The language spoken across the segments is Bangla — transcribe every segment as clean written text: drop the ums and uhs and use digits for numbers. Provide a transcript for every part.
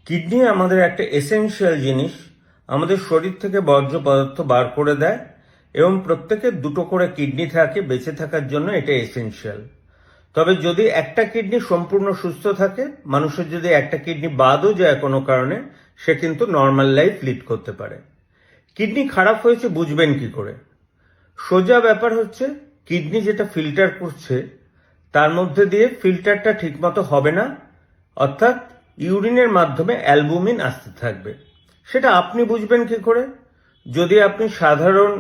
কিডনি আমাদের একটা এসেনশিয়াল জিনিস। আমাদের শরীর থেকে বর্জ্য পদার্থ বার করে দেয় এবং প্রত্যেকের দুটো করে কিডনি থাকে, বেঁচে থাকার জন্য এটা এসেনশিয়াল। তবে যদি একটা কিডনি সম্পূর্ণ সুস্থ থাকে, মানুষের যদি একটা কিডনি বাদও যায় কোনো কারণে, সে কিন্তু নর্মাল লাইফ লিড করতে পারে। কিডনি খারাপ হয়েছে বুঝবেন কি করে? সোজা ব্যাপার হচ্ছে, কিডনি যেটা ফিল্টার করছে তার মধ্যে দিয়ে ফিল্টারটা ঠিকমতো হবে না, অর্থাৎ ইউরিনের মাধ্যমে অ্যালবুমিন আসতে থাকবে। সেটা আপনি বুঝবেন কি করে? যদি আপনি সাধারণ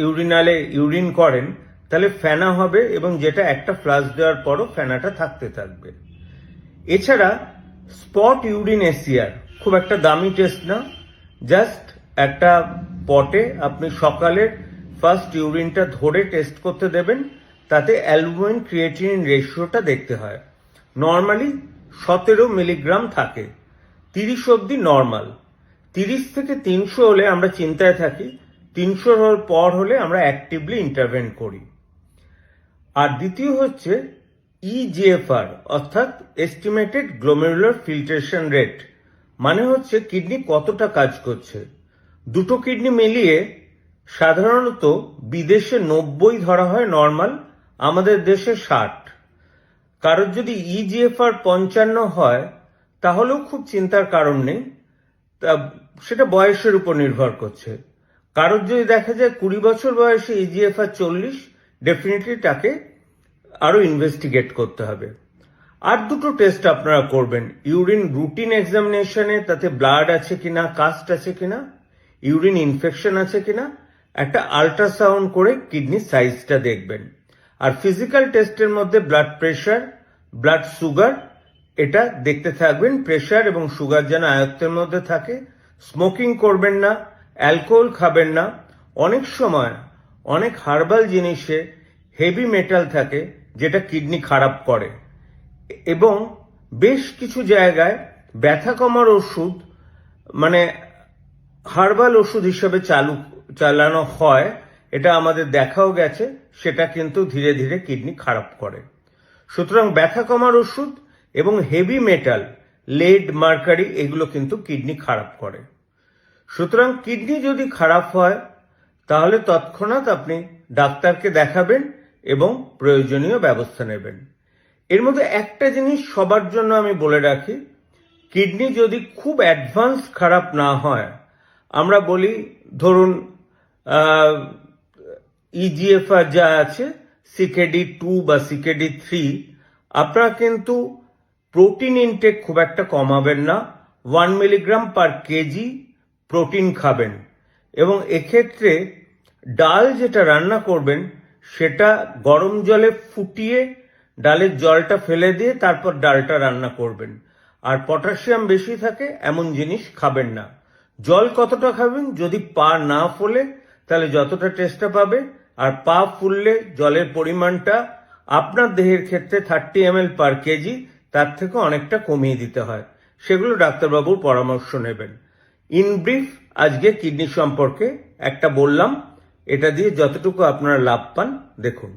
ইউরিনালে ইউরিন করেন তাহলে ফেনা হবে এবং যেটা একটা ফ্লাশ দেওয়ার পরও ফেনাটা থাকতে থাকবে। এছাড়া স্পট ইউরিন এসিআর খুব একটা দামি টেস্ট না, জাস্ট একটা পটে আপনি সকালের ফার্স্ট ইউরিনটা ধরে টেস্ট করতে দেবেন, তাতে অ্যালবুমিন ক্রিয়েটিনিন রেশিওটা দেখতে হয়। নর্মালি 17 মিলিগ্রাম থাকে, 30 অবধি নর্মাল। 30 থেকে 300 হলে আমরা চিন্তায় থাকি, 300 পর হলে আমরা অ্যাক্টিভলি ইন্টারভেন করি। আর দ্বিতীয় হচ্ছে ইজিএফআর, অর্থাৎ এস্টিমেটেড গ্লোমেরুলার ফিল্ট্রেশন রেট, মানে হচ্ছে কিডনি কতটা কাজ করছে। দুটো কিডনি মিলিয়ে সাধারণত বিদেশে 90 ধরা হয় নর্মাল, আমাদের দেশে 60। কারোর যদি ইজিএফআর 55 হয় তাহলেও খুব চিন্তার কারণ নেই, সেটা বয়সের উপর নির্ভর করছে। কারোর যদি দেখা যায় 20 বছর বয়সে ইজিএফআর 40, ডেফিনেটলি তাকে আরো ইনভেস্টিগেট করতে হবে। আর দুটো টেস্ট আপনারা করবেন ইউরিন রুটিন এক্সামিনেশনে, তাতে ব্লাড আছে কিনা, কাস্ট আছে কিনা, ইউরিন ইনফেকশন আছে কিনা, একটা আল্ট্রাসাউন্ড করে কিডনি সাইজটা দেখবেন। আর ফিজিক্যাল টেস্টের মধ্যে ব্লাড প্রেশার, ব্লাড সুগার, এটা দেখতে থাকবেন। প্রেশার এবং সুগার যেন আয়ত্তের মধ্যে থাকে। স্মোকিং করবেন না, অ্যালকোহল খাবেন না। অনেক সময় অনেক হার্বাল জিনিসে হেভি মেটাল থাকে যেটা কিডনি খারাপ করে, এবং বেশ কিছু জায়গায় ব্যথা কমার ওষুধ মানে হার্বাল ওষুধ হিসেবে চালানো হয়, এটা আমাদের দেখাও গেছে, সেটা কিন্তু ধীরে ধীরে কিডনি খারাপ করে। সুতরাং ব্যথা কমার ওষুধ এবং হেভি মেটাল, লেড, মার্কারি, এগুলো কিন্তু কিডনি খারাপ করে। সুতরাং কিডনি যদি খারাপ হয় তাহলে তৎক্ষণাৎ আপনি ডাক্তারকে দেখাবেন এবং প্রয়োজনীয় ব্যবস্থা নেবেন। এর মধ্যে একটা জিনিস সবার জন্য আমি বলে রাখি, কিডনি যদি খুব অ্যাডভান্স খারাপ না হয়, আমরা বলি ধরুন ইজিএফআর যা আছে সিকেডি 2 বা সিকেডি 3, আপনারা কিন্তু প্রোটিন ইনটেক খুব একটা কমাবেন না। 1 মিলিগ্রাম পার কেজি প্রোটিন খাবেন, এবং এক্ষেত্রে ডাল যেটা রান্না করবেন সেটা গরম জলে ফুটিয়ে ডালের জলটা ফেলে দিয়ে তারপর ডালটা রান্না করবেন। আর পটাশিয়াম বেশি থাকে এমন জিনিস খাবেন না। জল কতটা খাবেন? যদি পা না ফোলে তাহলে যতটা টেস্টটা পাবে, আর পা ফুললে জলের পরিমাণটা আপনার দেহের ক্ষেত্রে 30 ml পার কেজি, তার থেকে অনেকটা কমিয়ে দিতে হয়। সেগুলো ডাক্তারবাবুর পরামর্শ নেবেন। ইন ব্রিফ আজকে কিডনি সম্পর্কে একটা বললাম, এটা দিয়ে যতটুকু আপনারা লাভ পান দেখুন।